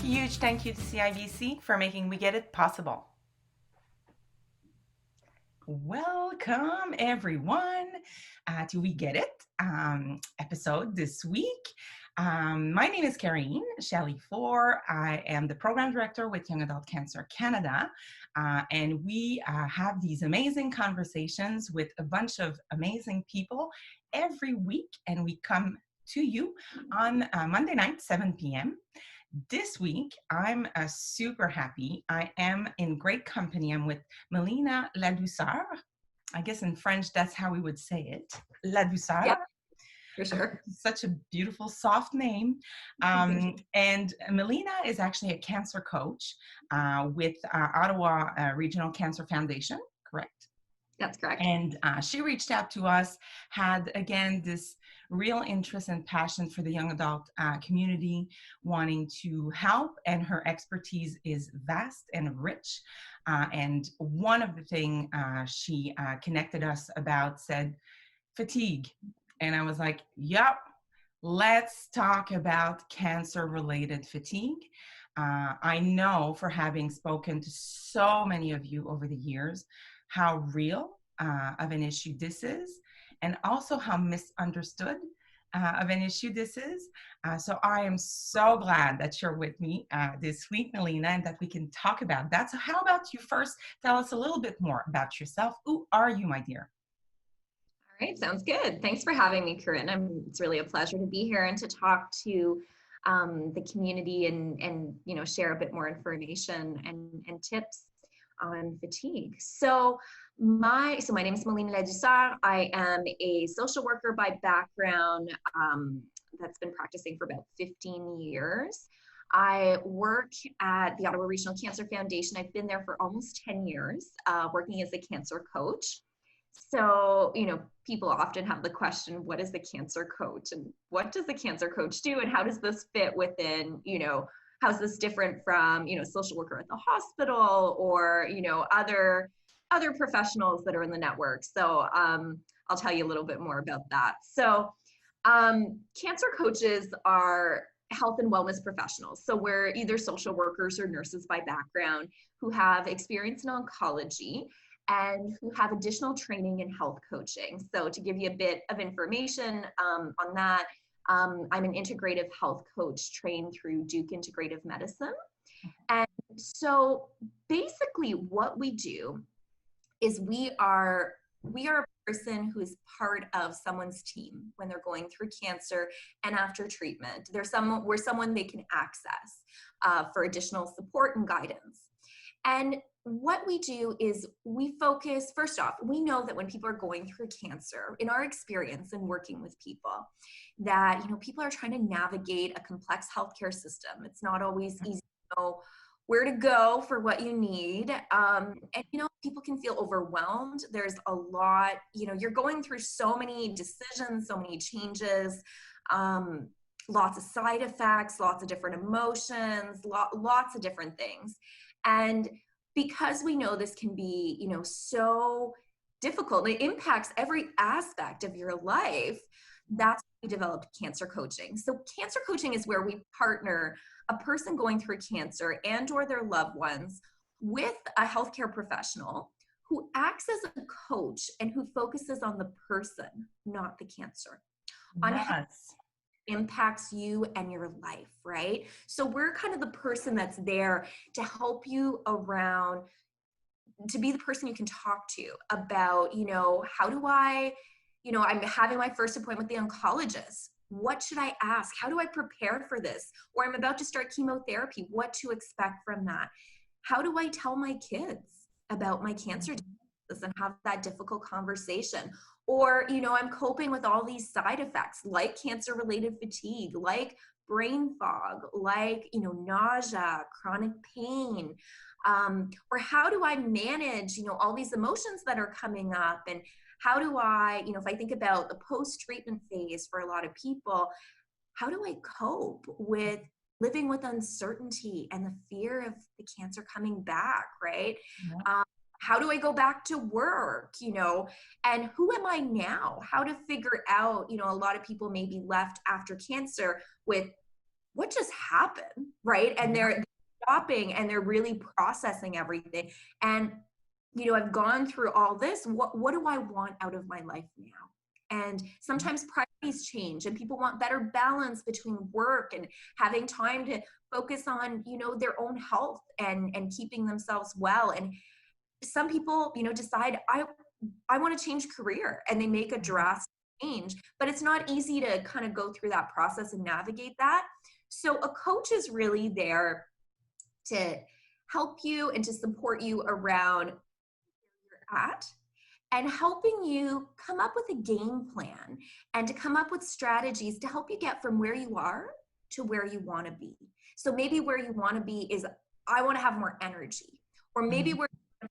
Huge thank you to CIBC for making We Get It possible. Welcome, everyone, to We Get It episode this week. My name is Karine Shelley Four. I am the program director with Young Adult Cancer Canada, and we have these amazing conversations with a bunch of amazing people every week, and we come to you on Monday night, 7 p.m. This week, I'm super happy. I am in great company. I'm with Melina Ladouceur. I guess in French, that's how we would say it. Ladouceur. Yep, for sure. Such a beautiful, soft name. And Melina is actually a cancer coach with Ottawa Regional Cancer Foundation, correct? That's correct. And she reached out to us, had, again, this real interest and passion for the young adult community, wanting to help, and her expertise is vast and rich. And one of the things she connected us about said, fatigue. And I was like, yep, let's talk about cancer-related fatigue. I know, for having spoken to so many of you over the years, how real of an issue this is, and also how misunderstood of an issue this is. So I am so glad that you're with me this week, Melina, and that we can talk about that. So how about you first tell us a little bit more about yourself? Who are you, my dear? All right, sounds good. Thanks for having me, Corinne. It's really a pleasure to be here and to talk to the community and share a bit more information and tips on fatigue. So my name is Melina Ladouceur. I am a social worker by background that's been practicing for about 15 years. I work at the Ottawa Regional Cancer Foundation. I've been there for almost 10 years, working as a cancer coach. So, people often have the question, what is the cancer coach and what does the cancer coach do? And how does this fit within, how's this different from, social worker at the hospital or, other professionals that are in the network. So I'll tell you a little bit more about that. So cancer coaches are health and wellness professionals. So we're either social workers or nurses by background who have experience in oncology and who have additional training in health coaching. So to give you a bit of information on that, I'm an integrative health coach trained through Duke Integrative Medicine. And so basically what we do is we are a person who is part of someone's team when they're going through cancer and after treatment. We're someone they can access for additional support and guidance. And what we do is we focus, first off, we know that when people are going through cancer, in our experience in working with people, that, people are trying to navigate a complex healthcare system. It's not always easy to know where to go for what you need. And, people can feel overwhelmed. There's a lot, you're going through so many decisions, so many changes, lots of side effects, lots of different emotions, lots of different things. And because we know this can be, so difficult, it impacts every aspect of your life, that's why we developed cancer coaching. So cancer coaching is where we partner a person going through cancer and or their loved ones with a healthcare professional who acts as a coach and who focuses on the person, not the cancer. On how impacts you and your life, right? So we're kind of the person that's there to help you around, to be the person you can talk to about, how do I, I'm having my first appointment with the oncologist. What should I ask? How do I prepare for this? Or I'm about to start chemotherapy. What to expect from that? How do I tell my kids about my cancer diagnosis and have that difficult conversation? Or, I'm coping with all these side effects like cancer-related fatigue, like brain fog, like, nausea, chronic pain. Or how do I manage, all these emotions that are coming up? And how do I, if I think about the post-treatment phase for a lot of people, how do I cope with living with uncertainty and the fear of the cancer coming back, right? Yeah. How do I go back to work, and who am I now? How to figure out, a lot of people may be left after cancer with what just happened, right? And they're stopping and they're really processing everything. And, you know, I've gone through all this. What do I want out of my life now? And sometimes priorities change and people want better balance between work and having time to focus on, you know, their own health and keeping themselves well. And some people, you know, decide I want to change career and they make a drastic change, but it's not easy to kind of go through that process and navigate that. So a coach is really there to help you and to support you around where you're at and helping you come up with a game plan and to come up with strategies to help you get from where you are to where you want to be. So maybe where you want to be is I want to have more energy, or maybe where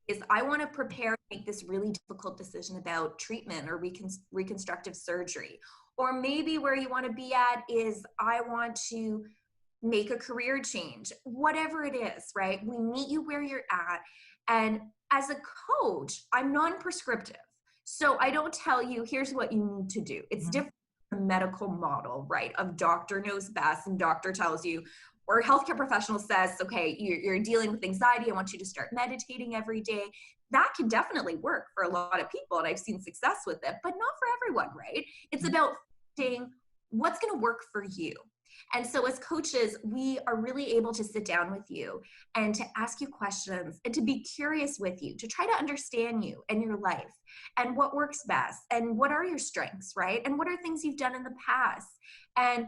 is I want to prepare to make this really difficult decision about treatment or reconstructive surgery. Or maybe where you want to be at is I want to make a career change, whatever it is, right? We meet you where you're at. And as a coach, I'm non-prescriptive. So I don't tell you, here's what you need to do. It's different from the medical model, right? Of doctor knows best and doctor tells you, or a healthcare professional says, okay, you're dealing with anxiety. I want you to start meditating every day. That can definitely work for a lot of people. And I've seen success with it, but not for everyone, right? It's about finding what's going to work for you. And so as coaches, we are really able to sit down with you and to ask you questions and to be curious with you, to try to understand you and your life and what works best and what are your strengths, right? And what are things you've done in the past? And,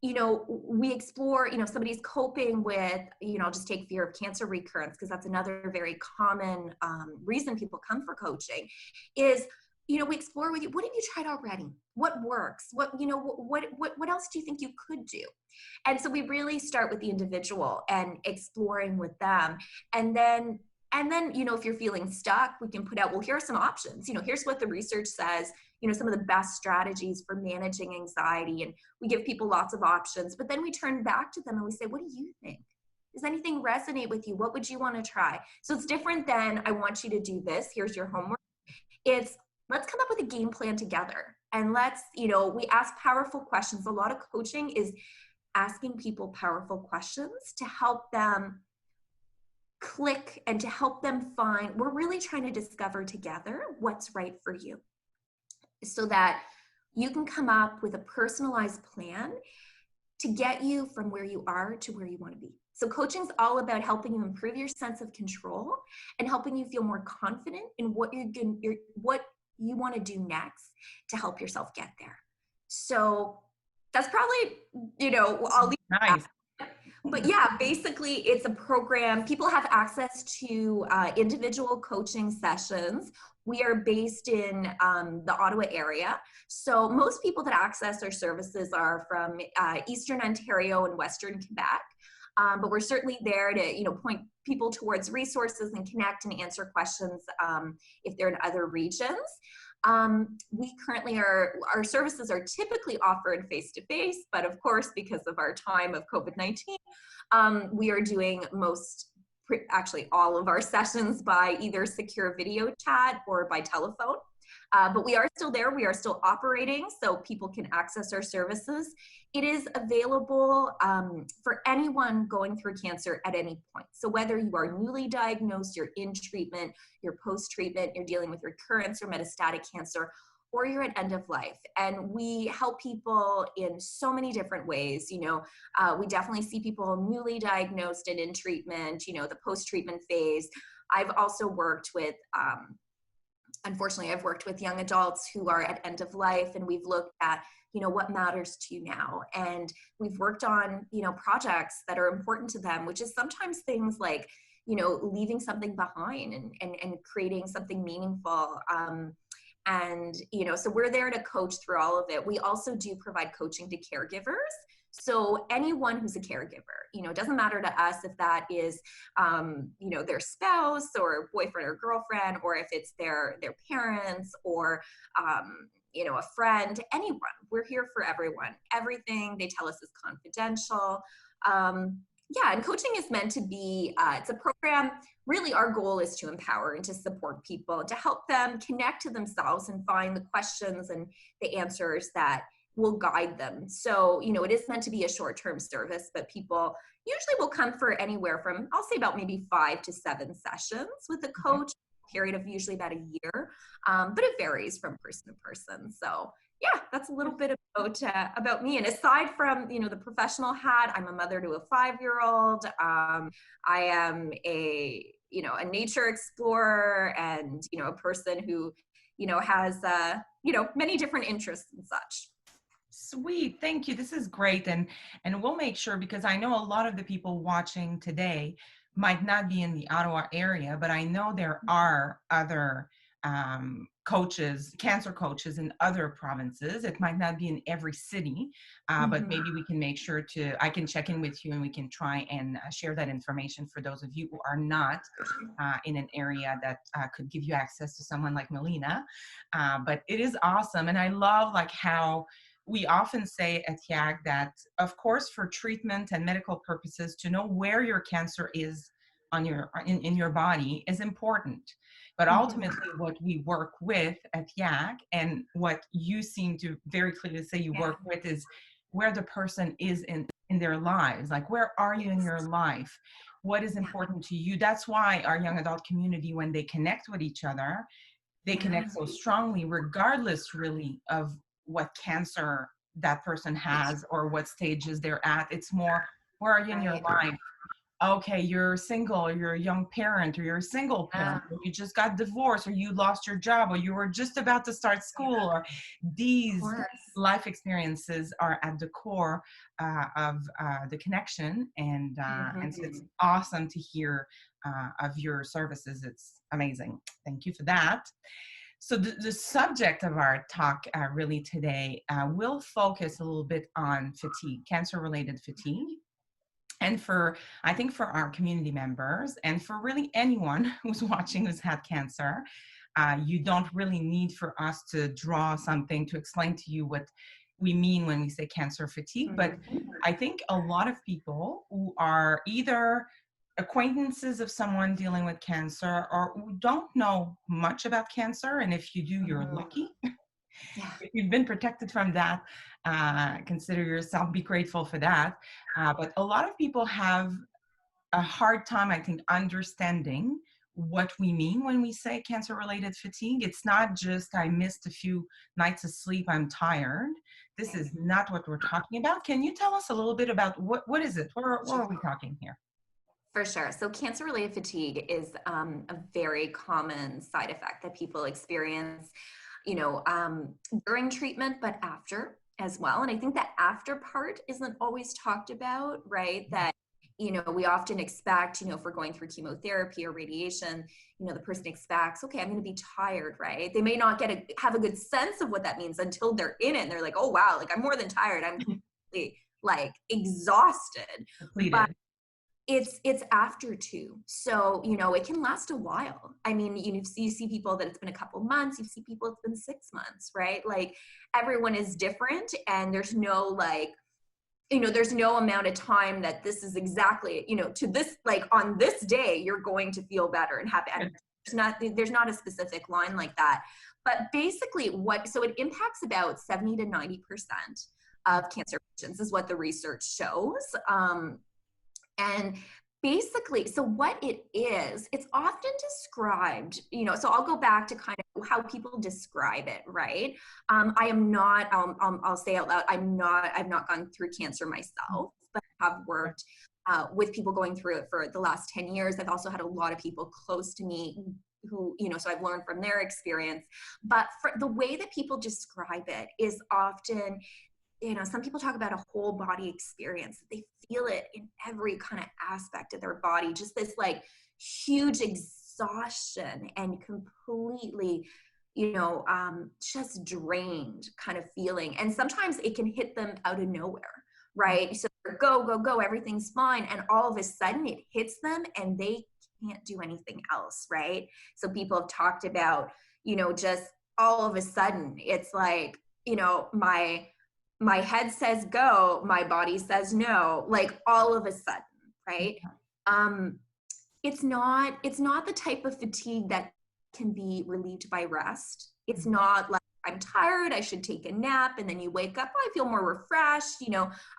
you know, we explore, you know, somebody's coping with, you know, I'll just take fear of cancer recurrence because that's another very common reason people come for coaching is, you know, we explore with you, what have you tried already? What works? What, you know, what else do you think you could do? And so we really start with the individual and exploring with them. And then, you know, if you're feeling stuck, we can put out, well, here are some options. You know, here's what the research says, you know, some of the best strategies for managing anxiety. And we give people lots of options, but then we turn back to them and we say, what do you think? Does anything resonate with you? What would you want to try? So it's different than I want you to do this. Here's your homework. It's let's come up with a game plan together. And let's, you know, we ask powerful questions. A lot of coaching is asking people powerful questions to help them click and to help them find, we're really trying to discover together what's right for you so that you can come up with a personalized plan to get you from where you are to where you want to be. So coaching is all about helping you improve your sense of control and helping you feel more confident in what what you want to do next to help yourself get there. So that's probably, you know, I'll leave Nice. But yeah, basically it's a program. People have access to individual coaching sessions. We are based in the Ottawa area. So most people that access our services are from Eastern Ontario and Western Quebec. But we're certainly there to, you know, point people towards resources and connect and answer questions if they're in other regions. We currently our services are typically offered face-to-face, but of course, because of our time of COVID-19, we are doing actually all of our sessions by either secure video chat or by telephone. But we are still there. We are still operating so people can access our services. It is available for anyone going through cancer at any point. So whether you are newly diagnosed, you're in treatment, you're post-treatment, you're dealing with recurrence or metastatic cancer, or you're at end of life. And we help people in so many different ways. You know, we definitely see people newly diagnosed and in treatment, you know, the post-treatment phase. I've also worked with unfortunately, I've worked with young adults who are at end of life, and we've looked at, you know, what matters to you now. And we've worked on, you know, projects that are important to them, which is sometimes things like, you know, leaving something behind and creating something meaningful. And, you know, so we're there to coach through all of it. We also do provide coaching to caregivers. So anyone who's a caregiver, you know, it doesn't matter to us if that is, you know, their spouse or boyfriend or girlfriend, or if it's their parents or, you know, a friend, anyone. We're here for everyone. Everything they tell us is confidential. Yeah, and coaching is meant to be, it's a program, really our goal is to empower and to support people, to help them connect to themselves and find the questions and the answers that will guide them. So, it is meant to be a short-term service, but people usually will come for anywhere from, I'll say about maybe 5 to 7 sessions with a coach, period of usually about a year. But it varies from person to person. So yeah, that's a little bit about me. And aside from, the professional hat, I'm a mother to a 5-year-old. I am a nature explorer and, a person who, has, many different interests and such. Sweet. Thank you. This is great. And we'll make sure, because I know a lot of the people watching today might not be in the Ottawa area, but I know there are other coaches, cancer coaches in other provinces. It might not be in every city, but maybe we can make sure I can check in with you and we can try and share that information for those of you who are not in an area that could give you access to someone like Melina. But it is awesome. And I love like how we often say at YAG that, of course, for treatment and medical purposes, to know where your cancer is on in your body is important. But ultimately, what we work with at YAG, and what you seem to very clearly say you work with, is where the person is in their lives. Like, where are you in your life? What is important to you? That's why our young adult community, when they connect with each other, they connect so strongly, regardless really of what cancer that person has or what stages they're at. It's more, where are you in your life? Okay, you're single, or you're a young parent, or you're a single parent, or you just got divorced, or you lost your job, or you were just about to start school, or these life experiences are at the core of the connection. And so it's awesome to hear of your services. It's amazing. Thank you for that. So the subject of our talk really today will focus a little bit on fatigue, cancer-related fatigue. And I think for our community members, and for really anyone who's watching who's had cancer, you don't really need for us to draw something to explain to you what we mean when we say cancer fatigue. But I think a lot of people who are either acquaintances of someone dealing with cancer or who don't know much about cancer, and if you do, you're lucky. If you've been protected from that, consider yourself, be grateful for that. But a lot of people have a hard time, I think, understanding what we mean when we say cancer-related fatigue. It's not just, I missed a few nights of sleep, I'm tired. This is not what we're talking about. Can you tell us a little bit about what is it? What are we talking here? For sure. So cancer-related fatigue is a very common side effect that people experience, during treatment, but after as well. And I think that after part isn't always talked about, right? That, we often expect, if we're going through chemotherapy or radiation, the person expects, okay, I'm going to be tired, right? They may not have a good sense of what that means until they're in it. And they're like, oh, wow, like I'm more than tired. I'm completely like exhausted. But it's after too. So, it can last a while. I mean, you see people that it's been a couple months, you see people it's been 6 months, right? Like everyone is different, and there's no there's no amount of time that this is exactly, to this, like on this day, you're going to feel better and have, and there's not a specific line like that. But basically so it impacts about 70 to 90% of cancer patients is what the research shows. And basically, so what it is, it's often described, so I'll go back to kind of how people describe it, right? I am not, I'll say out loud, I've not gone through cancer myself, but have worked with people going through it for the last 10 years. I've also had a lot of people close to me who, so I've learned from their experience. But for the way that people describe it is often, some people talk about a whole body experience. They feel it in every kind of aspect of their body, just this like huge exhaustion and completely, just drained kind of feeling. And sometimes it can hit them out of nowhere, right? So go, go, go, everything's fine. And all of a sudden it hits them and they can't do anything else, right? So people have talked about, just all of a sudden it's like, my head says go, my body says no, like all of a sudden, right? It's not the type of fatigue that can be relieved by rest. It's not like I'm tired, I should take a nap. And then you wake up, oh, I feel more refreshed,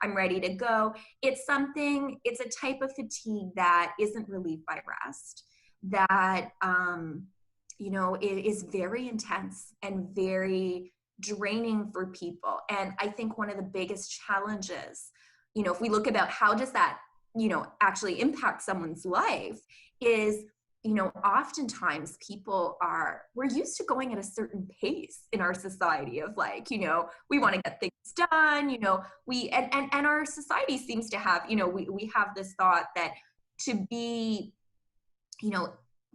I'm ready to go. It's a type of fatigue that isn't relieved by rest, that, it is very intense and very draining for people. And I think one of the biggest challenges, if we look about how does that, actually impact someone's life, is, oftentimes we're used to going at a certain pace in our society of like, we want to get things done, and our society seems to have, we have this thought that to be,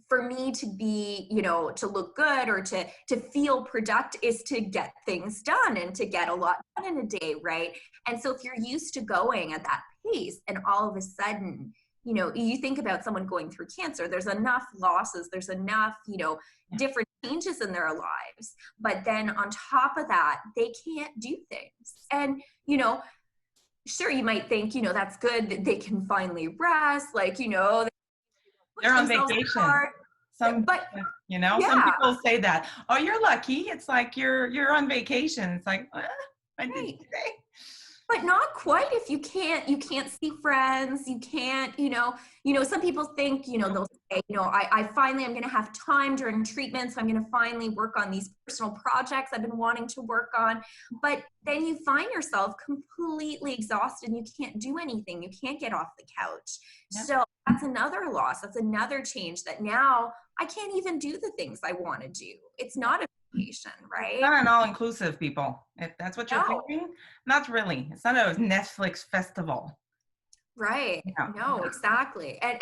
for me to be, to look good or to feel productive is to get things done and to get a lot done in a day, right? And so if you're used to going at that pace and all of a sudden, you think about someone going through cancer, there's enough losses, there's enough, different changes in their lives. But then on top of that, they can't do things. And, sure, you might think, that's good that they can finally rest, like, they're on vacation. Some people say that, oh, you're lucky. It's like you're on vacation. It's like, I did today. But not quite if you can't see friends, you can't, some people think, they'll say, I finally am going to have time during treatment, so I'm going to finally work on these personal projects I've been wanting to work on. But then you find yourself completely exhausted and you can't do anything. You can't get off the couch. Yep. So that's another loss. That's another change that now I can't even do the things I want to do. It's not a vacation, right? It's not an all-inclusive, people. If that's what you're thinking, not really. It's not a Netflix festival. Right. No, exactly. And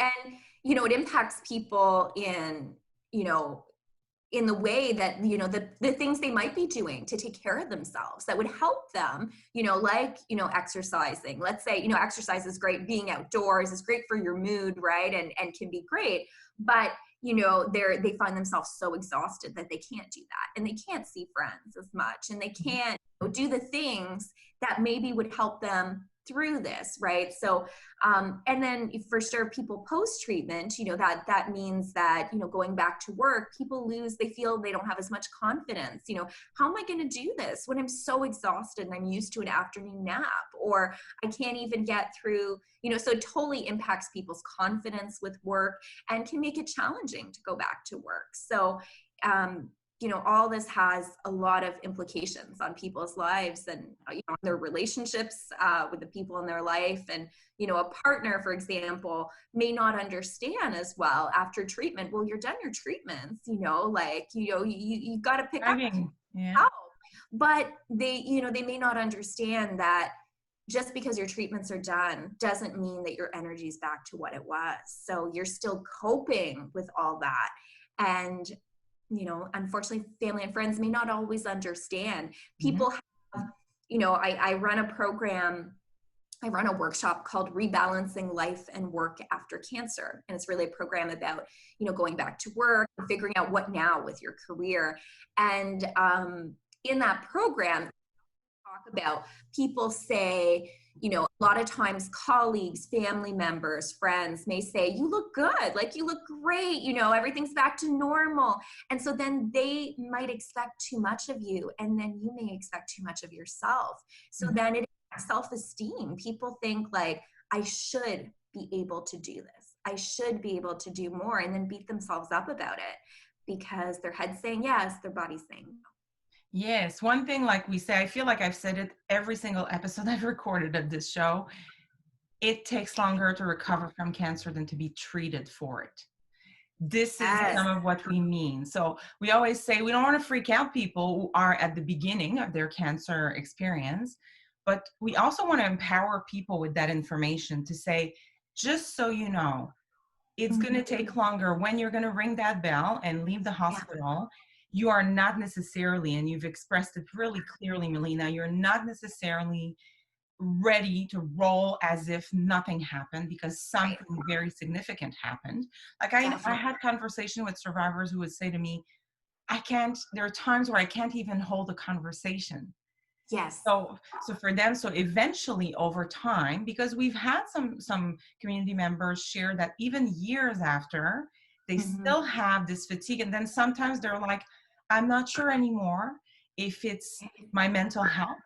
it impacts people in, in the way that, the things they might be doing to take care of themselves that would help them, like, exercising. Let's say, exercise is great. Being outdoors is great for your mood, right? And can be great. But, they find themselves so exhausted that they can't do that. And they can't see friends as much. And they can't do the things that maybe would help them through this, right? So, and then for sure, people post-treatment, that means that, going back to work, people they feel they don't have as much confidence. How am I going to do this when I'm so exhausted and I'm used to an afternoon nap, or I can't even get through, so it totally impacts people's confidence with work and can make it challenging to go back to work. So, all this has a lot of implications on people's lives and, their relationships with the people in their life. And, a partner, for example, may not understand as well after treatment. Well, you're done your treatments, you got to pick up help. But they may not understand that just because your treatments are done doesn't mean that your energy is back to what it was. So you're still coping with all that. And unfortunately, family and friends may not always understand. People have, I run a program, I run a workshop called Rebalancing Life and Work After Cancer. And it's really a program about, going back to work and figuring out what now with your career. And in that program, talk about people say, a lot of times colleagues, family members, friends may say, you look good, like you look great, everything's back to normal. And so then they might expect too much of you, and then you may expect too much of yourself. So then it impacts self-esteem. People think like, I should be able to do this. I should be able to do more, and then beat themselves up about it because their head's saying yes, their body's saying no. Yes. One thing, like we say, I feel like I've said it every single episode I've recorded of this show. It takes longer to recover from cancer than to be treated for it. This is some of what we mean. So we always say we don't want to freak out people who are at the beginning of their cancer experience, but we also want to empower people with that information to say, just so you know, it's going to take longer. When you're going to ring that bell and leave the hospital, you are not necessarily, and you've expressed it really clearly, Melina, you're not necessarily ready to roll as if nothing happened, because something very significant happened. Like I had conversation with survivors who would say to me, there are times where I can't even hold a conversation. Yes. So for them, so eventually over time, because we've had some community members share that even years after, they still have this fatigue. And then sometimes they're like, I'm not sure anymore. if it's my mental health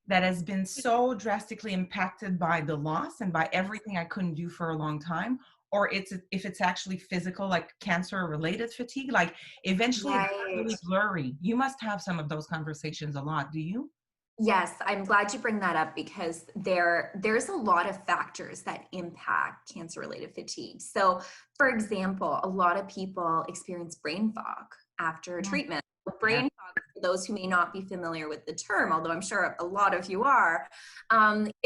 that has been so drastically impacted by the loss and by everything I couldn't do for a long time, or if it's actually physical, like cancer related fatigue, like eventually it's Right. really blurry. You must have some of those conversations a lot, do you? Yes, I'm glad you bring that up because there's a lot of factors that impact cancer-related fatigue. So, for example, a lot of people experience brain fog after Mm, treatment. yeah. Brain fog, for those who may not be familiar with the term, although I'm sure a lot of you are,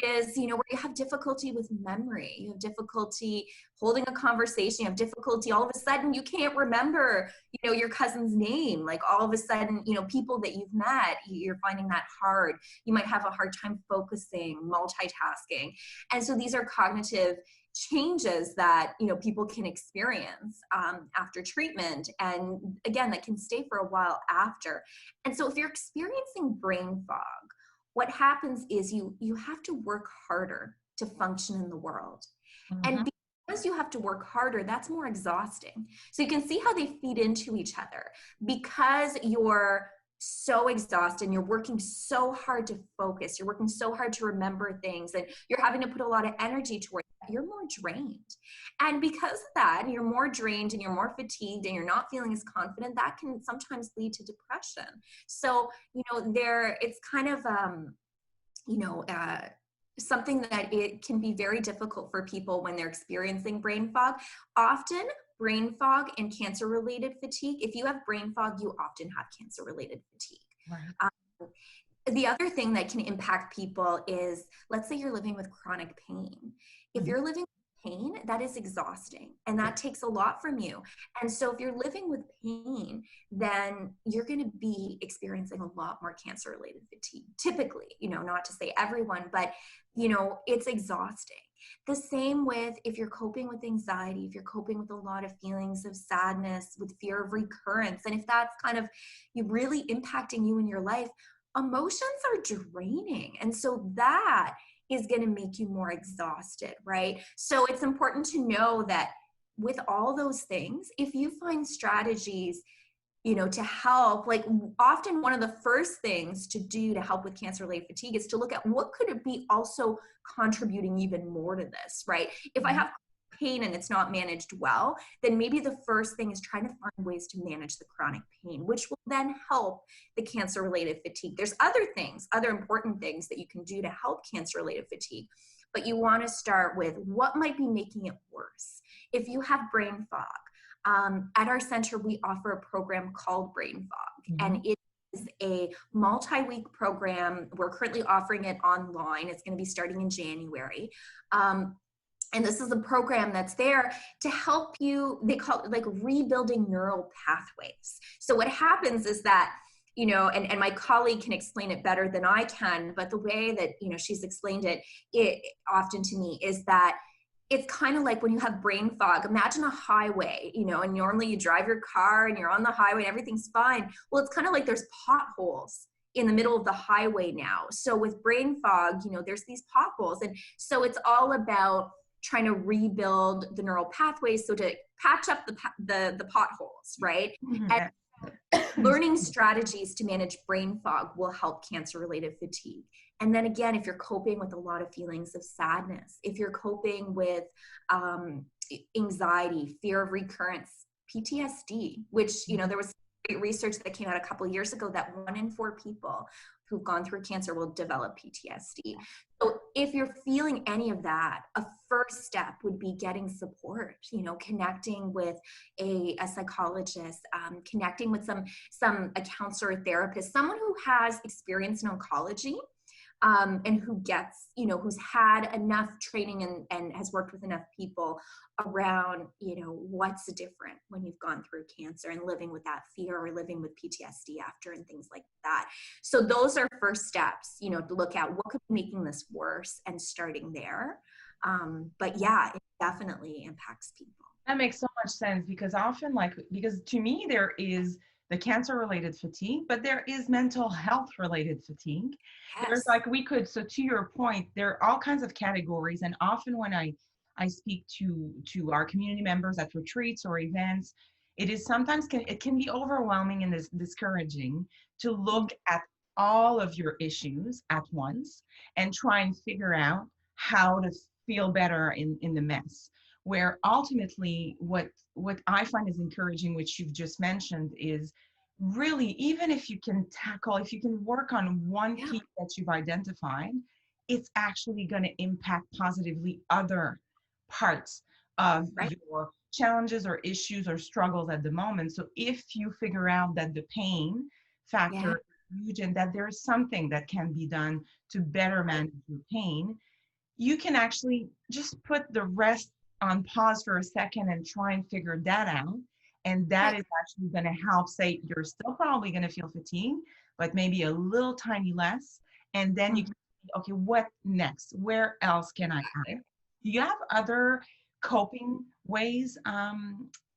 is where you have difficulty with memory, you have difficulty holding a conversation, you have difficulty all of a sudden you can't remember your cousin's name, like all of a sudden people that you've met, you're finding that hard. You might have a hard time focusing, multitasking. And so these are cognitive changes that people can experience after treatment, and again that can stay for a while after. And so if you're experiencing brain fog, what happens is you have to work harder to function in the world. Mhm. And because you have to work harder, that's more exhausting. So you can see how they feed into each other. Because you're so exhausted and you're working so hard to focus, you're working so hard to remember things, and you're having to put a lot of energy towards that, you're more drained. And because of that, you're more drained and you're more fatigued and you're not feeling as confident, that can sometimes lead to depression. So, it's kind of, you know, uh, something that it can be very difficult for people when they're experiencing brain fog. Often, brain fog and cancer related fatigue, if you have brain fog, you often have cancer related fatigue. Right. Um, the other thing that can impact people is, let's say you're living with chronic pain. If Mhm. you're living with pain, that is exhausting and that takes a lot from you. And so if you're living with pain, then you're going to be experiencing a lot more cancer related fatigue. Typically, not to say everyone, but it's exhausting. The same with if you're coping with anxiety, if you're coping with a lot of feelings of sadness, with fear of recurrence, and if that's kind of you really impacting you in your life, emotions are draining. And so that is going to make you more exhausted, right? So it's important to know that with all those things, if you find strategies to help, like often one of the first things to do to help with cancer related fatigue is to look at what could it be also contributing even more to this, right? If I Mhm. have pain and it's not managed well, then maybe the first thing is trying to find ways to manage the chronic pain, which will then help the cancer related fatigue. There's other things, other important things that you can do to help cancer related fatigue, but you want to start with what might be making it worse. If you have brain fog, at our center, we offer a program called Brain Fog, and Mhm. it is a multi-week program. We're currently offering it online. It's going to be starting in January. And this is a program that's there to help you, they call it like rebuilding neural pathways. So what happens is that, and my colleague can explain it better than I can, but the way that, she's explained it often to me is that it's kind of like when you have brain fog. Imagine a highway, and normally you drive your car and you're on the highway and everything's fine. Well, it's kind of like there's potholes in the middle of the highway now. So with brain fog, there's these potholes. And so it's all about trying to rebuild the neural pathways. So to patch up the potholes, right? And Mhm. learning strategies to manage brain fog will help cancer related fatigue. And then again, if you're coping with a lot of feelings of sadness, if you're coping with anxiety, fear of recurrence, PTSD, which, there was great research that came out a couple of years ago that 1 in 4 people who've gone through cancer will develop PTSD. So if you're feeling any of that, a first step would be getting support, connecting with a psychologist, connecting with a counselor or therapist, someone who has experience in oncology, and who gets, who's had enough training and has worked with enough people around, what's different when you've gone through cancer and living with that fear or living with PTSD after and things like that. So those are first steps, to look at what could be making this worse and starting there. But yeah, it definitely impacts people. That makes so much sense because often, because to me, there is the cancer related fatigue, but there is mental health related fatigue. There's Yes. so to your point, there are all kinds of categories. And often when I speak to our community members at retreats or events, it is sometimes it can be overwhelming and discouraging to look at all of your issues at once and try and figure out how to feel better in the mess. Where ultimately, what I find is encouraging, which you've just mentioned, is really, even if you can tackle, if you can work on one Yeah. piece that you've identified, it's actually going to impact positively other parts of Right. your challenges or issues or struggles at the moment. So if you figure out that the pain Yeah. factor is huge and that there's something that can be done to better manage your pain, you can actually just put the rest on pause for a second and try and figure that out. And that Right. is actually going to help. Say you're still probably going to feel fatigue, but maybe a little tiny less. And then you can Mhm. see, okay, what next? Where else can I add? Do you have other coping ways?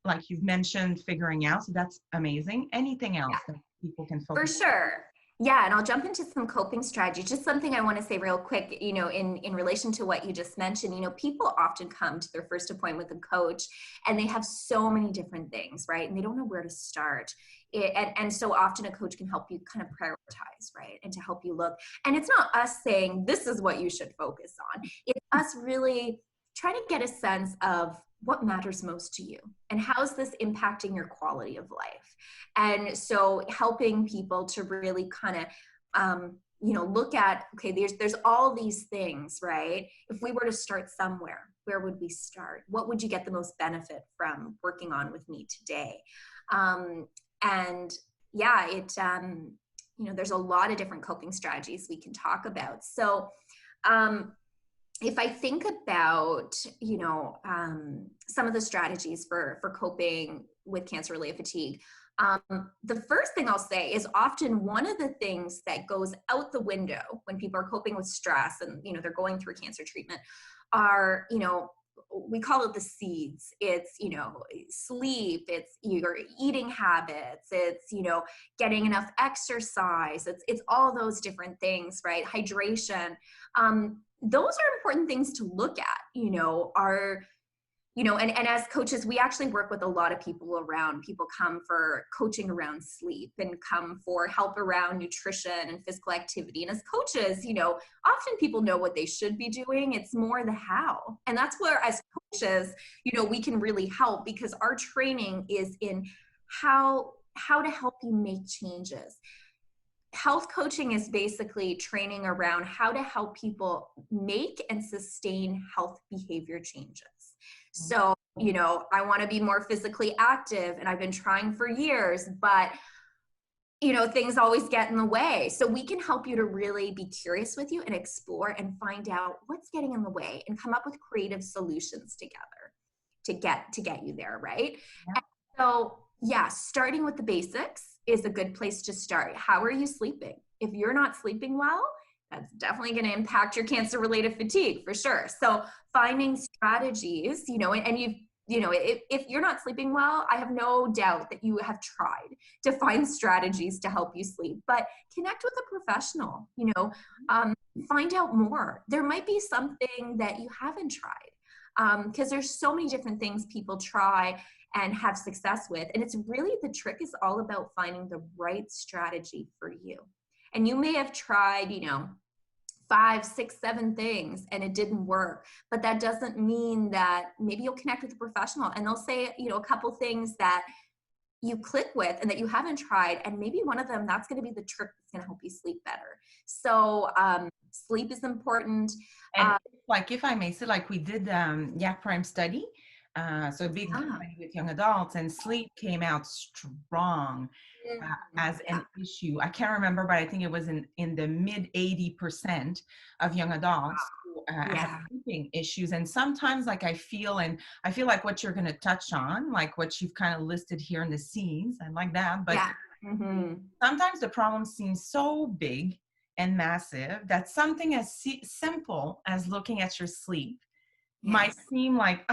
Like you've mentioned, figuring out. So that's amazing. Anything else that people can For focus sure. Yeah, and I'll jump into some coping strategies. Just something I want to say real quick, in relation to what you just mentioned, people often come to their first appointment with a coach and they have so many different things, right? And they don't know where to start. And so often a coach can help you kind of prioritize, right? And to help you look. And it's not us saying this is what you should focus on. It's us really trying to get a sense of what matters most to you and how's this impacting your quality of life. And so helping people to really kind of, look at, okay, there's all these things, right? If we were to start somewhere, where would we start? What would you get the most benefit from working on with me today? And yeah, there's a lot of different coping strategies we can talk about. So, if I think about, some of the strategies for coping with cancer-related fatigue, the first thing I'll say is often one of the things that goes out the window when people are coping with stress and, they're going through cancer treatment are, we call it the seeds. It's, sleep, it's your eating habits, it's, getting enough exercise, it's all those different things, right? Hydration. Those are important things to look at, and as coaches, we actually work with a lot of people around. People come for coaching around sleep and come for help around nutrition and physical activity. And as coaches, often people know what they should be doing. It's more the how. And that's where, as coaches, we can really help because our training is in how to help you make changes. Health coaching is basically training around how to help people make and sustain health behavior changes. So, I want to be more physically active and I've been trying for years, but things always get in the way. So we can help you to really be curious with you and explore and find out what's getting in the way and come up with creative solutions together to get you there, right? Yeah. And so, yeah, starting with the basics is a good place to start. How are you sleeping? If you're not sleeping well, that's definitely going to impact your cancer-related fatigue for sure. So finding strategies, and if you're not sleeping well, I have no doubt that you have tried to find strategies to help you sleep, but connect with a professional, find out more. There might be something that you haven't tried because there's so many different things people try and have success with. And it's really, the trick is all about finding the right strategy for you. And you may have tried, 5, 6, 7 things and it didn't work, but that doesn't mean that maybe you'll connect with a professional and they'll say, a couple things that you click with and that you haven't tried. And maybe one of them, that's going to be the trick that's going to help you sleep better. So sleep is important. And like, if I may say, like we did YAC Prime study, so a big Ah, study with young adults, and sleep came out strong as yeah, an issue. I can't remember, but I think it was in the mid 80% of young adults who had yeah, sleeping issues. And sometimes, like I feel like what you're going to touch on, like what you've kind of listed here in the scenes, I like that, but yeah. Mm-hmm. sometimes the problem seems so big and massive that something as simple as looking at your sleep might Yes. seem like,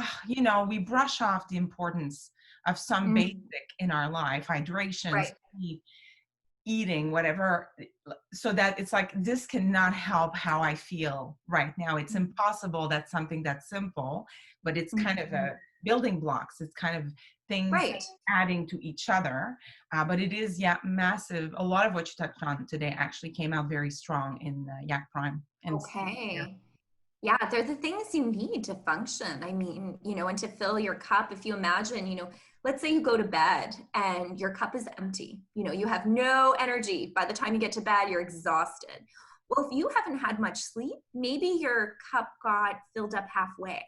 we brush off the importance of some basic Mhm. in our life, hydration, Right. sleep, eating, whatever, so that it's like, this cannot help how I feel right now. It's impossible that something that's simple, but it's kind of Mhm. building blocks. It's kind of things Right. adding to each other. But it is, yeah, massive. A lot of what you touched on today actually came out very strong in Yak Prime. And yeah. Okay. Yeah, they're the things you need to function. I mean, and to fill your cup, if you imagine, let's say you go to bed and your cup is empty, you have no energy. By the time you get to bed, you're exhausted. Well, if you haven't had much sleep, maybe your cup got filled up halfway.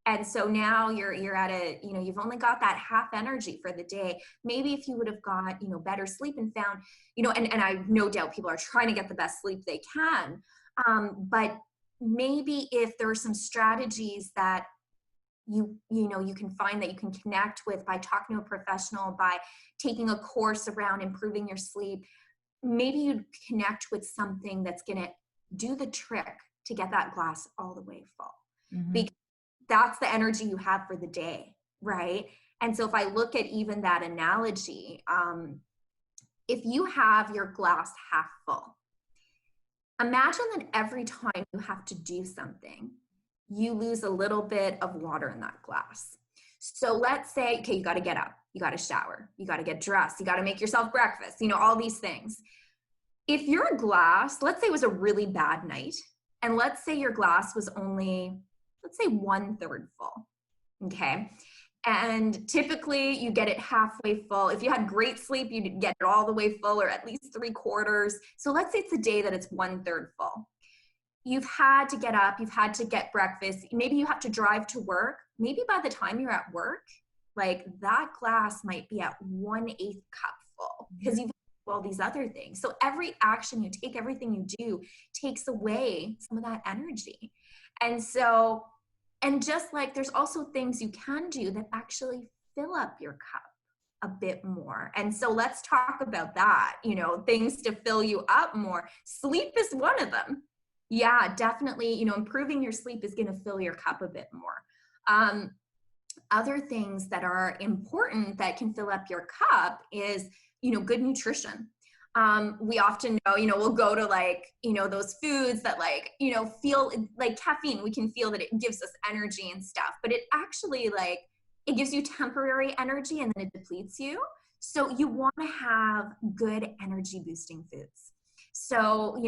And so now you're at you've only got that half energy for the day. Maybe if you would have got, better sleep and found, and I no doubt people are trying to get the best sleep they can. But maybe if there are some strategies that you can find that you can connect with by talking to a professional, by taking a course around improving your sleep, maybe you'd connect with something that's going to do the trick to get that glass all the way full. Because that's the energy you have for the day, right? And so if I look at even that analogy, if you have your glass half full, imagine that every time you have to do something, you lose a little bit of water in that glass. So let's say, okay, you got to get up, you got to shower, you got to get dressed, you got to make yourself breakfast, all these things. If your glass, let's say it was a really bad night, and let's say your glass was only, let's say 1/3 full, okay? And typically you get it halfway full. If you had great sleep, you'd get it all the way full, or at least 3/4. So let's say it's a day that it's 1/3 full. You've had to get up, you've had to get breakfast. Maybe you have to drive to work. Maybe by the time you're at work, like that glass might be at 1/8 cup full because you've all these other things. So every action you take, everything you do takes away some of that energy. And just like there's also things you can do that actually fill up your cup a bit more. And so let's talk about that, things to fill you up more. Sleep is one of them. Yeah, definitely, improving your sleep is going to fill your cup a bit more. Other things that are important that can fill up your cup is, good nutrition. We often know, we'll go to those foods that feel like caffeine. We can feel that it gives us energy and stuff, but it actually it gives you temporary energy and then it depletes you. So you want to have good energy boosting foods. So,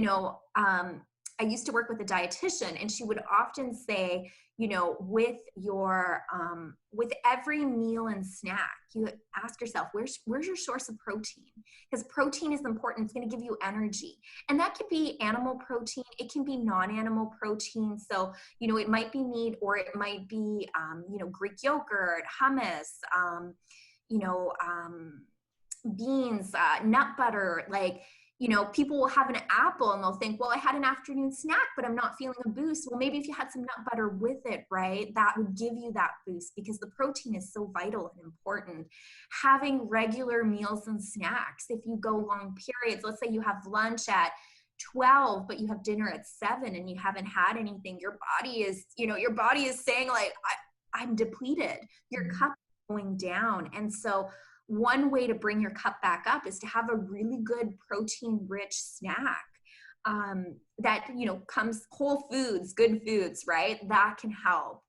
I used to work with a dietitian and she would often say, with your, with every meal and snack, you ask yourself, where's your source of protein? Because protein is important. It's going to give you energy. And that could be animal protein. It can be non-animal protein. So, it might be meat or it might be, Greek yogurt, hummus, beans, nut butter, people will have an apple and they'll think, well, I had an afternoon snack, but I'm not feeling a boost. Well, maybe if you had some nut butter with it, right, that would give you that boost because the protein is so vital and important. Having regular meals and snacks. If you go long periods, let's say you have lunch at 12, but you have dinner at 7 and you haven't had anything, your body is saying I'm depleted. Your cup is going down. And so one way to bring your cup back up is to have a really good protein-rich snack that, comes whole foods, good foods, right? That can help.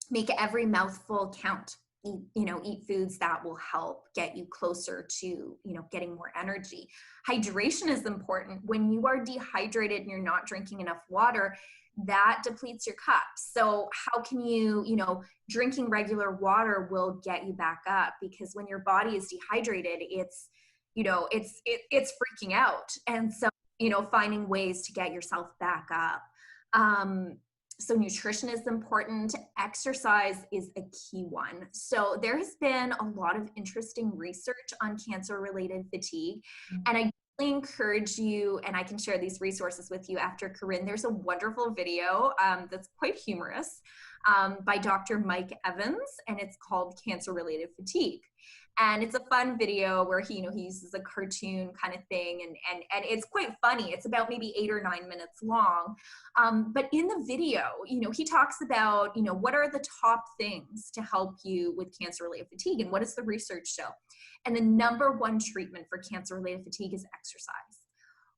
Make every mouthful count. Eat foods that will help get you closer to, getting more energy. Hydration is important. When you are dehydrated and you're not drinking enough water, that depletes your cup. So how can you, drinking regular water will get you back up, because when your body is dehydrated, it's freaking out. And so, finding ways to get yourself back up. So nutrition is important. Exercise is a key one. So there has been a lot of interesting research on cancer-related fatigue. And I encourage you, and I can share these resources with you after Corinne. There's a wonderful video that's quite humorous by Dr. Mike Evans, and it's called Cancer-Related Fatigue. And it's a fun video where he uses a cartoon kind of thing, and it's quite funny. It's about maybe 8 or 9 minutes long. But in the video, he talks about, what are the top things to help you with cancer-related fatigue, and what does the research show? And the #1 treatment for cancer-related fatigue is exercise,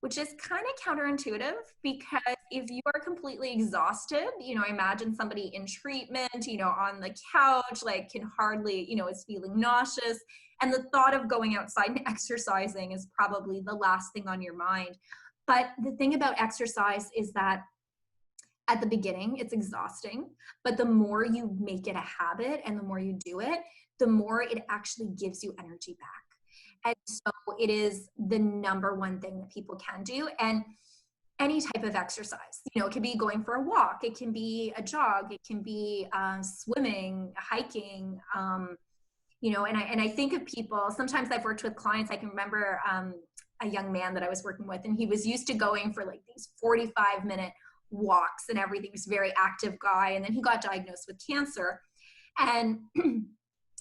which is kind of counterintuitive because if you are completely exhausted, I imagine somebody in treatment, on the couch, like can hardly, is feeling nauseous. And the thought of going outside and exercising is probably the last thing on your mind. But the thing about exercise is that at the beginning, it's exhausting, but the more you make it a habit and the more you do it, the more it actually gives you energy back. And so it is the number one thing that people can do. And any type of exercise, it can be going for a walk, it can be a jog, it can be swimming, hiking, and I think of people, sometimes I've worked with clients, I can remember a young man that I was working with, and he was used to going for like these 45-minute walks and everything. He was a very active guy. And then he got diagnosed with cancer. And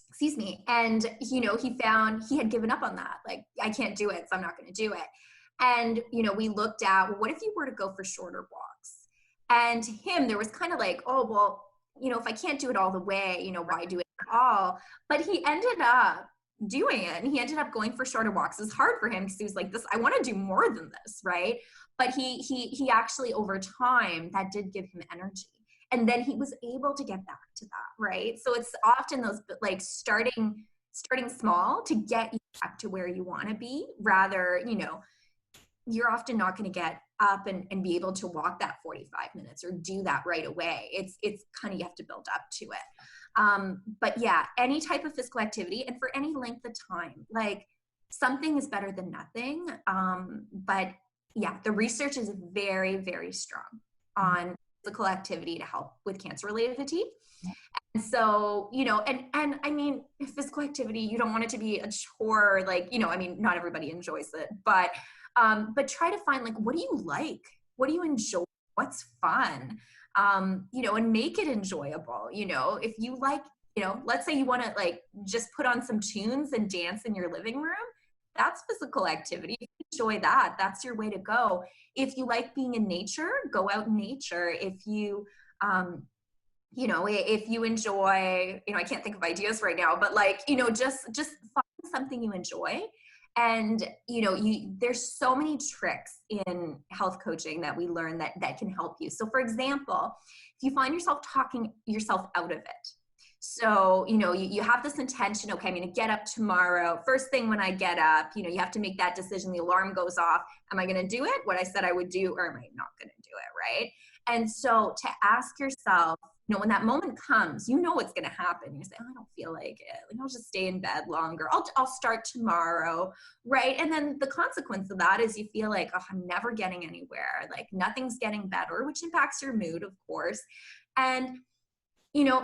excuse me. And, he found he had given up on that. Like, I can't do it, so I'm not going to do it. And, we looked at, well, what if you were to go for shorter walks? And to him, there was kind of like, oh, well, if I can't do it all the way, why do it at all? But he ended up doing it. And he ended up going for shorter walks. It was hard for him because he was like, I want to do more than this, right? But he actually, over time, that did give him energy. And then he was able to get back to that, right? So it's often those, like, starting small to get you back to where you want to be, rather, you're often not going to get up and be able to walk that 45 minutes or do that right away. It's kind of, you have to build up to it. But yeah, any type of physical activity, and for any length of time, like, something is better than nothing. But yeah, the research is very, very strong on physical activity to help with cancer-related fatigue. And so, and I mean, physical activity, you don't want it to be a chore, like, not everybody enjoys it, but try to find, like, what do you like? What do you enjoy? What's fun? And make it enjoyable. If you like, let's say you want to, like, just put on some tunes and dance in your living room. That's physical activity. If you enjoy that, that's your way to go. If you like being in nature, go out in nature. If you, if you enjoy, I can't think of ideas right now, but, like, just find something you enjoy. And, there's so many tricks in health coaching that we learn that can help you. So, for example, if you find yourself talking yourself out of it, so, you have this intention, okay, I'm going to get up tomorrow. First thing when I get up, you have to make that decision. The alarm goes off. Am I going to do it, what I said I would do, or am I not going to do it, right? And so to ask yourself, when that moment comes, what's going to happen. You say, oh, I don't feel like it. Like, I'll just stay in bed longer. I'll start tomorrow, right? And then the consequence of that is you feel like, oh, I'm never getting anywhere. Like, nothing's getting better, which impacts your mood, of course. And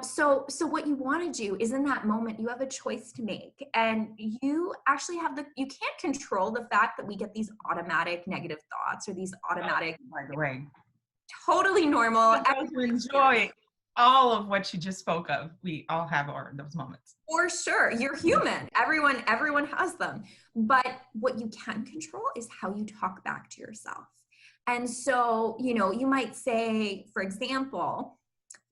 so what you want to do is, in that moment, you have a choice to make, and you actually you can't control the fact that we get these automatic negative thoughts, or these automatic, by the way, totally normal. To enjoy all of what you just spoke of. We all have those moments. For sure. You're human. Everyone has them. But what you can control is how you talk back to yourself. And so, you might say, for example,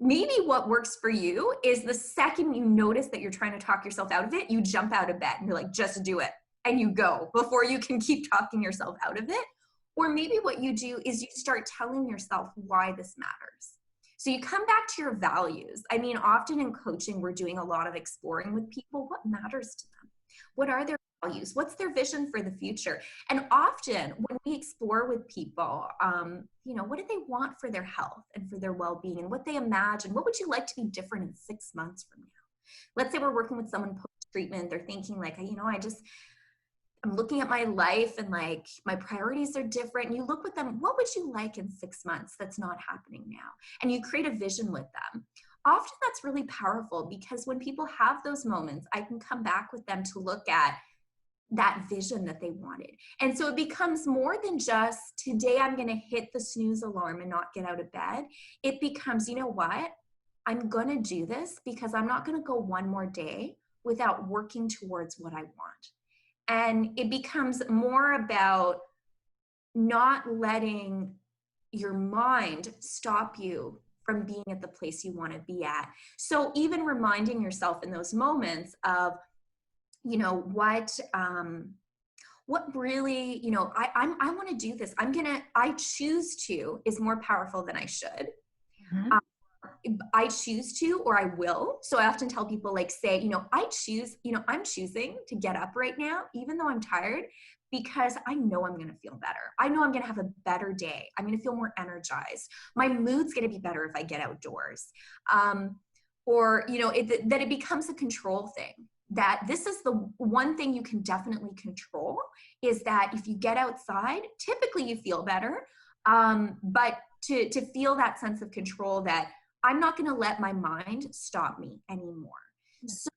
maybe what works for you is the second you notice that you're trying to talk yourself out of it, you jump out of bed and you're like, just do it. And you go before you can keep talking yourself out of it. Or maybe what you do is you start telling yourself why this matters. So you come back to your values. I mean, often in coaching, we're doing a lot of exploring with people. What matters to them? What are their values? What's their vision for the future? And often when we explore with people, what do they want for their health and for their well-being, and what they imagine? What would you like to be different in 6 months from now? Let's say we're working with someone post-treatment. They're thinking like, I'm looking at my life and, like, my priorities are different. And you look with them, what would you like in 6 months that's not happening now? And you create a vision with them. Often that's really powerful, because when people have those moments, I can come back with them to look at that vision that they wanted. And so it becomes more than just, today I'm going to hit the snooze alarm and not get out of bed. It becomes, you know what? I'm going to do this because I'm not going to go one more day without working towards what I want. And it becomes more about not letting your mind stop you from being at the place you want to be at. So even reminding yourself in those moments of, what really, I want to do this. I choose to is more powerful than I should. Mhm. I choose to, or I will. So I often tell people, like, say, I'm choosing to get up right now, even though I'm tired, because I know I'm going to feel better. I know I'm going to have a better day. I'm going to feel more energized. My mood's going to be better if I get outdoors. That it becomes a control thing. That this is the one thing you can definitely control, is that if you get outside, typically you feel better. But to feel that sense of control, that I'm not going to let my mind stop me anymore. So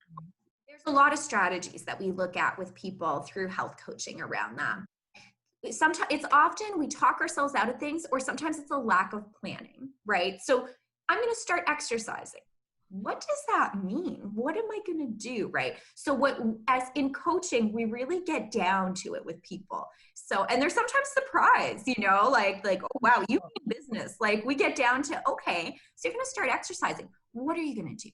there's a lot of strategies that we look at with people through health coaching around that. Sometimes it's often we talk ourselves out of things, or sometimes it's a lack of planning, right? So I'm going to start exercising. What does that mean? What am I going to do, right? So as in coaching, we really get down to it with people. So, and they're sometimes surprised, like, oh, wow, you mean business. Like, we get down to, okay, so you're going to start exercising. What are you going to do?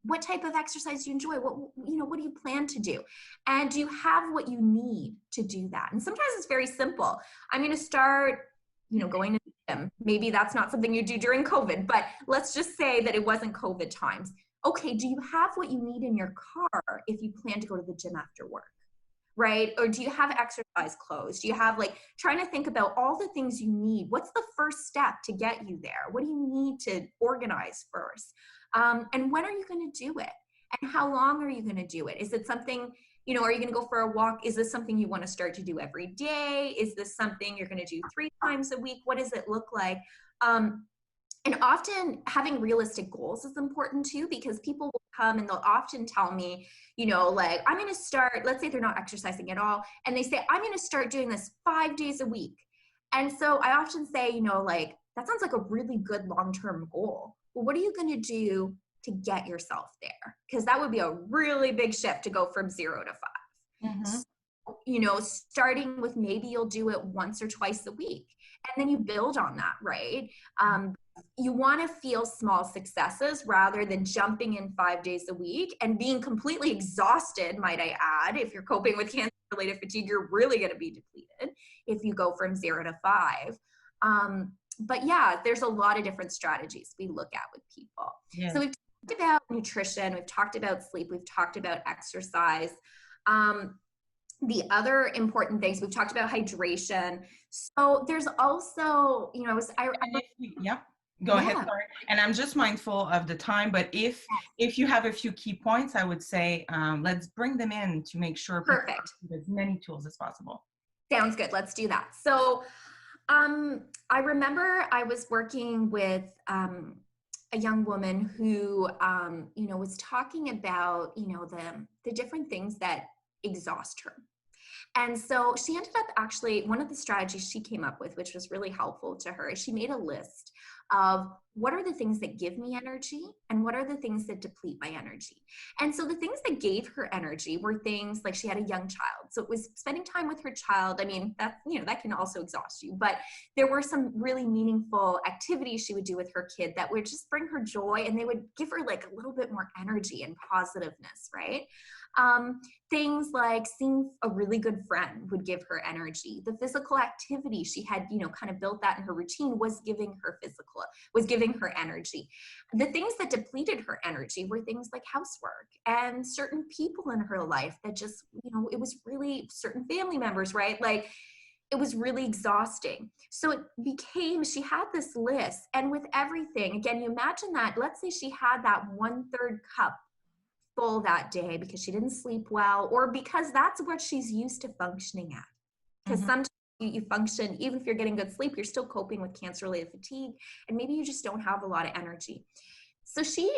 What type of exercise do you enjoy? What do you plan to do? And do you have what you need to do that? And sometimes it's very simple. I'm going to start, going to the gym. Maybe that's not something you do during COVID, but let's just say that it wasn't COVID times. Okay, do you have what you need in your car if you plan to go to the gym after work? Right? Or do you have exercise clothes? Do you have, like, trying to think about all the things you need? What's the first step to get you there? What do you need to organize first? And when are you going to do it? And how long are you going to do it? Is it something, are you going to go for a walk? Is this something you want to start to do every day? Is this something you're going to do 3 times a week? What does it look like? And often having realistic goals is important too, because people will come and they'll often tell me, like, I'm going to start, let's say they're not exercising at all, and they say, I'm going to start doing this 5 days a week. And so I often say, like, that sounds like a really good long-term goal. Well, what are you going to do to get yourself there? Because that would be a really big shift to go from 0 to 5. Mhm. So, starting with maybe you'll do it once or twice a week, and then you build on that, right? You want to feel small successes rather than jumping in 5 days a week and being completely exhausted, might I add. If you're coping with cancer-related fatigue, you're really going to be depleted if you go from 0 to 5. But yeah, there's a lot of different strategies we look at with people. Yes. So we've talked about nutrition, we've talked about sleep, we've talked about exercise. The other important things, we've talked about hydration. So there's also, Yep. Go ahead, sorry. And I'm just mindful of the time, but if you have a few key points, I would say let's bring them in to make sure people have as many tools as possible. Sounds good. Let's do that. So I remember I was working with a young woman who, was talking about, the different things that exhaust her. And so she ended up actually, one of the strategies she came up with, which was really helpful to her, is she made a list of what are the things that give me energy and what are the things that deplete my energy. And so the things that gave her energy were things like, she had a young child. So it was spending time with her child. I mean, that can also exhaust you, but there were some really meaningful activities she would do with her kid that would just bring her joy, and they would give her like a little bit more energy and positiveness, right? Things like seeing a really good friend would give her energy. The physical activity she had, kind of built that in her routine was giving her energy. The things that depleted her energy were things like housework and certain people in her life that just, it was really certain family members, right? Like, it was really exhausting. So it became, she had this list, and with everything, again, you imagine that, let's say she had that 1/3 cup full that day because she didn't sleep well, or because that's what she's used to functioning at. Because sometimes you function, even if you're getting good sleep, you're still coping with cancer-related fatigue, and maybe you just don't have a lot of energy. So she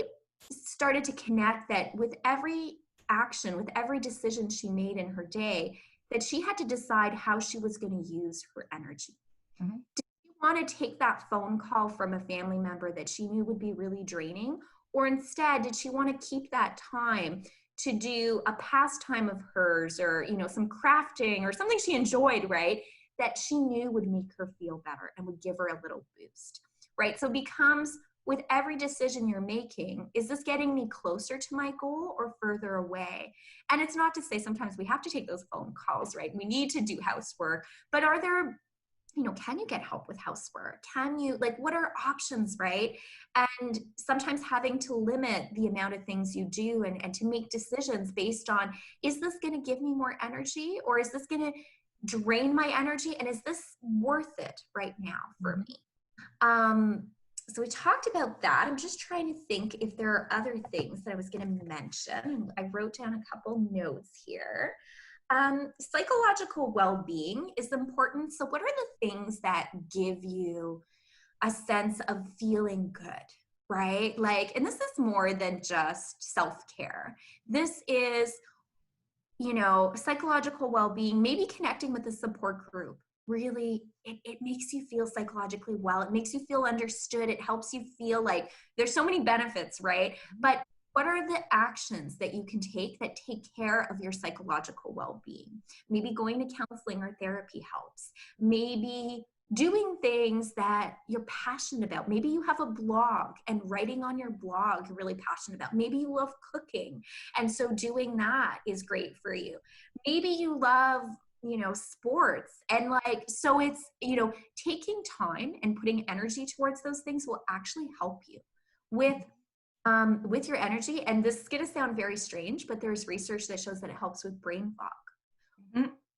started to connect that with every action, with every decision she made in her day, that she had to decide how she was going to use her energy. Did she want to take that phone call from a family member that she knew would be really draining? Or instead, did she want to keep that time to do a pastime of hers, or, some crafting or something she enjoyed, right? That she knew would make her feel better and would give her a little boost, right? So it becomes, with every decision you're making, is this getting me closer to my goal or further away? And it's not to say sometimes we have to take those phone calls, right? We need to do housework, but are there, can you get help with housework? Can you, like, what are options, right? And sometimes having to limit the amount of things you do and to make decisions based on, is this going to give me more energy or is this going to drain my energy? And is this worth it right now for me? So we talked about that. I'm just trying to think if there are other things that I was going to mention. I wrote down a couple notes here. Psychological well-being is important. So what are the things that give you a sense of feeling good, right? Like, and this is more than just self-care. This is, psychological well-being, maybe connecting with a support group. Really, it makes you feel psychologically well. It makes you feel understood. It helps you feel like there's so many benefits, right? But what are the actions that you can take that take care of your psychological well-being? Maybe going to counseling or therapy helps. Maybe doing things that you're passionate about. Maybe you have a blog and writing on your blog you're really passionate about. Maybe you love cooking, and so doing that is great for you. Maybe you love sports, and so it's, taking time and putting energy towards those things will actually help you with your energy. And this is going to sound very strange, but there's research that shows that it helps with brain fog.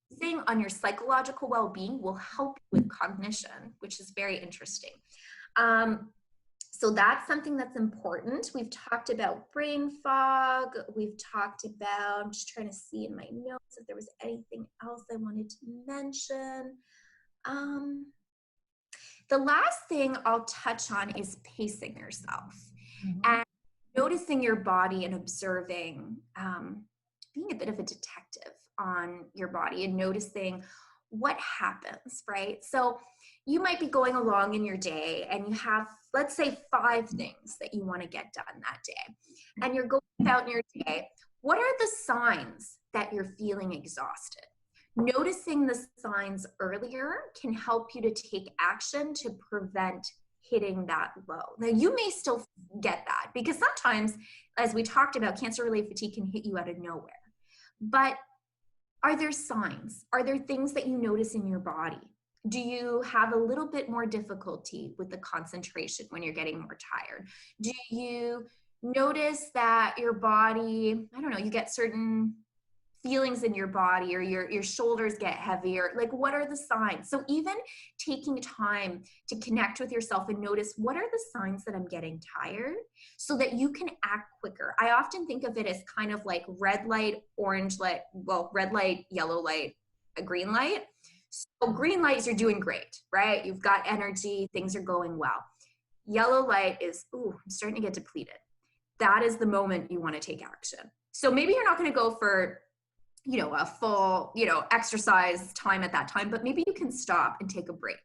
Focusing on your psychological well-being will help you with cognition, which is very interesting. So that's something that's important. We've talked about brain fog. We've talked about, I'm just trying to see in my notes if there was anything else I wanted to mention. The last thing I'll touch on is pacing yourself and noticing your body and observing, being a bit of a detective on your body and noticing what happens, right? So you might be going along in your day and you have, let's say, 5 things that you want to get done that day. And you're going about in your day. What are the signs that you're feeling exhausted? Noticing the signs earlier can help you to take action to prevent hitting that low. Now, you may still get that because sometimes, as we talked about, cancer-related fatigue can hit you out of nowhere. But are there signs? Are there things that you notice in your body? Do you have a little bit more difficulty with the concentration when you're getting more tired? Do you notice that your body, I don't know, you get certain feelings in your body or your shoulders get heavier? Like, what are the signs? So even taking time to connect with yourself and notice what are the signs that I'm getting tired so that you can act quicker. I often think of it as kind of like red light, orange light, well, red light, yellow light, a green light. So green lights, you're doing great, right? You've got energy, things are going well. Yellow light is, ooh, I'm starting to get depleted. That is the moment you want to take action. So maybe you're not going to go for a full, exercise time at that time, but maybe you can stop and take a break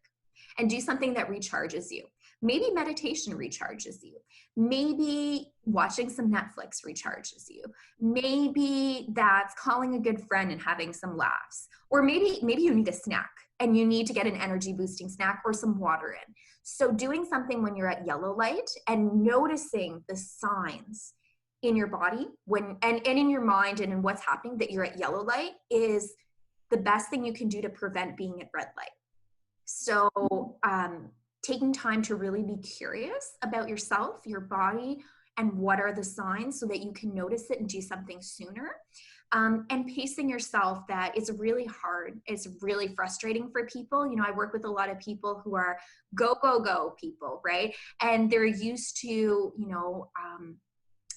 and do something that recharges you. Maybe meditation recharges you. Maybe watching some Netflix recharges you. Maybe that's calling a good friend and having some laughs. Or maybe you need a snack and you need to get an energy boosting snack or some water in. So doing something when you're at yellow light and noticing the signs in your body and in your mind and in what's happening that you're at yellow light is the best thing you can do to prevent being at red light. So taking time to really be curious about yourself, your body, and what are the signs so that you can notice it and do something sooner. And pacing yourself, that is really hard. It's really frustrating for people. I work with a lot of people who are go, go, go people, right? And they're used to,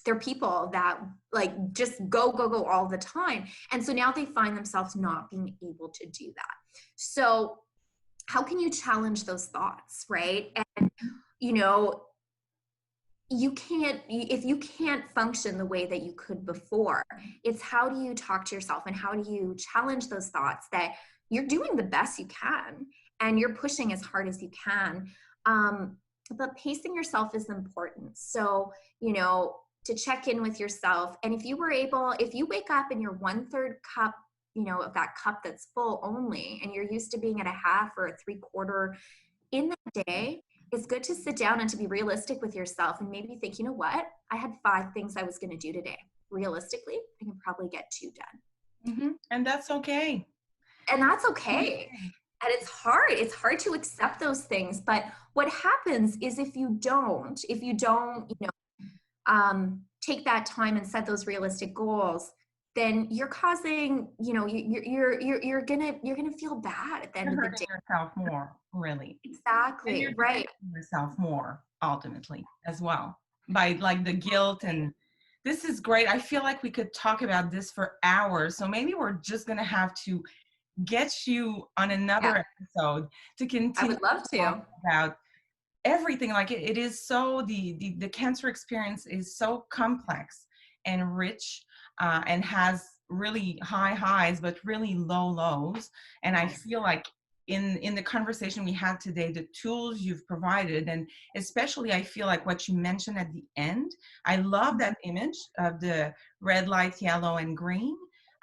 they're people that just go, go, go all the time. And so now they find themselves not being able to do that. So how can you challenge those thoughts, right? And, if you can't function the way that you could before, it's how do you talk to yourself and how do you challenge those thoughts that you're doing the best you can and you're pushing as hard as you can. But pacing yourself is important. So, to check in with yourself. And if you wake up and you're 1/3 cup, of that cup that's full only, and you're used to being at a half or a 3/4 in that day, it's good to sit down and to be realistic with yourself and maybe think, you know what? I had 5 things I was going to do today. Realistically, I can probably get 2 done. And that's okay. And that's okay. And it's hard. It's hard to accept those things. But what happens is if you don't, take that time and set those realistic goals, then you're causing, you're gonna feel bad at the end You're of the hurting day. yourself more, really. And Exactly. you're Right. defending yourself more ultimately as well by like the guilt. And this is great. I feel like we could talk about this for hours. So maybe we're just going to have to get you on Yeah. another episode to I continue would love to talk to. about everything. Like it is so, the cancer experience is so complex and rich, and has really high highs but really low lows. And I Yes. feel like in the conversation we had today, the tools you've provided, and especially I feel like what you mentioned at the end, I love that image of the red light, yellow and green.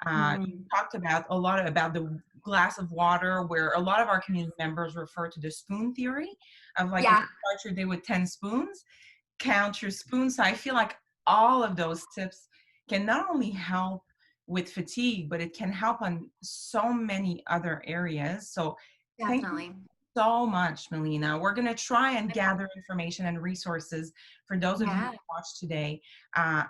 You Mm. talked about a lot about the glass of water, where a lot of our community members refer to the spoon theory of like, if Yeah, you start your day with 10 spoons, count your spoons. So I feel like all of those tips can not only help with fatigue, but it can help on so many other areas. So thank you definitely. so much, Melina. We're going to try and gather information and resources for those of you who Yeah. watch today.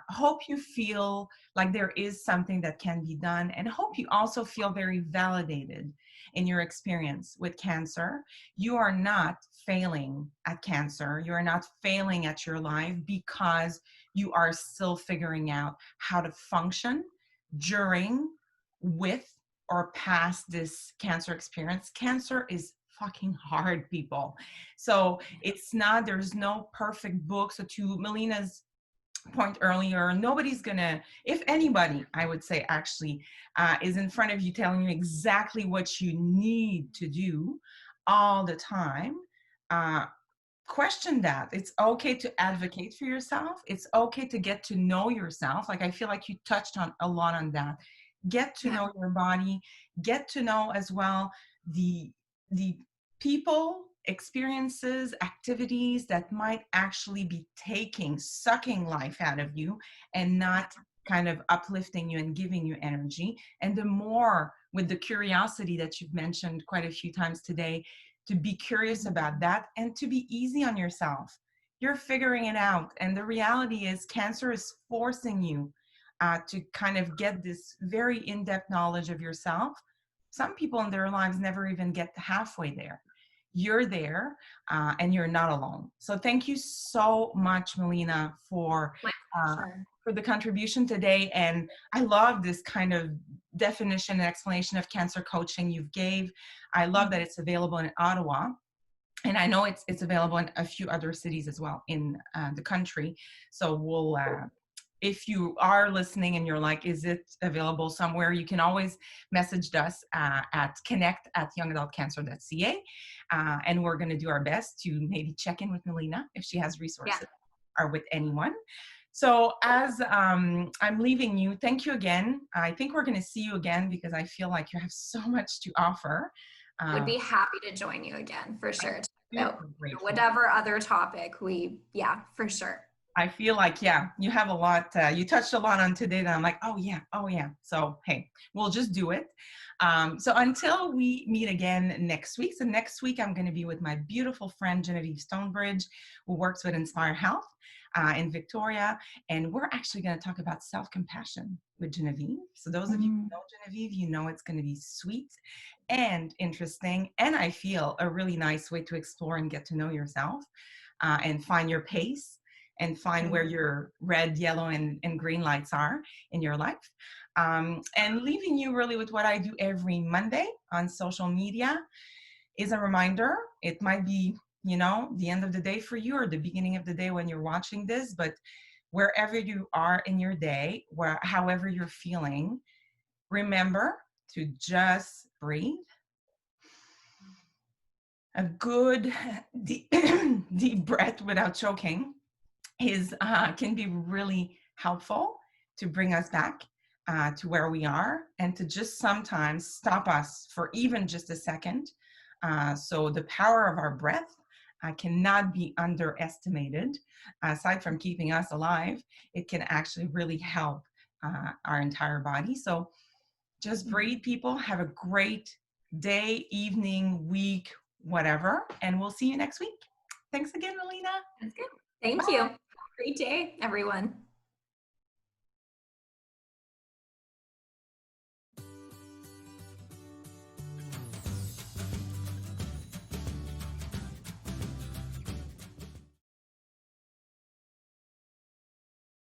Hope you feel like there is something that can be done, and hope you also feel very validated in your experience with cancer. You are not failing at cancer. You are not failing at your life because you are still figuring out how to function during, with, or past this cancer experience. Cancer is fucking hard, people. So it's not, there's no perfect book. So to Melina's point earlier, nobody's gonna, if anybody, I would say actually, is in front of you telling you exactly what you need to do all the time, uh, question that. It's okay to advocate for yourself. It's okay to get to know yourself. Like I feel like you touched on a lot on that. Get to Yeah. know your body, get to know as well the the people, experiences, activities that might actually be sucking life out of you and not kind of uplifting you and giving you energy. And the more, with the curiosity that you've mentioned quite a few times today, to be curious about that and to be easy on yourself. You're figuring it out. And the reality is, cancer is forcing you to kind of get this very in depth knowledge of yourself. Some people in their lives never even get halfway there. You're there, and you're not alone. So thank you so much, Melina, My uh, pleasure. for the contribution today. And I love this kind of definition and explanation of cancer coaching you've gave. I love that it's available in Ottawa, and I know it's available in a few other cities as well in the country. So we'll, if you are listening and you're like, is it available somewhere? You can always message us at connect@youngadultcancer.ca, and we're going to do our best to maybe check in with Melina if she has Yeah. resources, or with anyone. So as I'm leaving you, thank you again. I think we're going to see you again because I feel like you have so much to offer. Would Uh, be happy to join you again for I'm sure. super So grateful. whatever other topic yeah, for sure. I feel like, yeah, you have a lot, you touched a lot on today that I'm like, oh yeah, oh yeah. So, hey, we'll just do it. So until we meet again next week. So next week, I'm going to be with my beautiful friend, Genevieve Stonebridge, who works with Inspire Health in Victoria. And we're actually going to talk about self-compassion with Genevieve. So those of you who know Genevieve, you know it's going to be sweet and interesting. And I feel a really nice way to explore and get to know yourself, and find your pace and find where your red, yellow, and green lights are in your life. And leaving you really with what I do every Monday on social media is a reminder. It might be, the end of the day for you or the beginning of the day when you're watching this, but wherever you are in your day, however you're feeling, remember to just breathe. A good deep, deep breath without choking can be really helpful to bring us back to where we are, and to just sometimes stop us for even just a second. So the power of our breath cannot be underestimated. Aside from keeping us alive, it can actually really help our entire body. So just breathe, people. Have a great day, evening, week, whatever. And we'll see you next week. Thanks again, Melina. That's good. Thank you. Bye. Have a great day, everyone.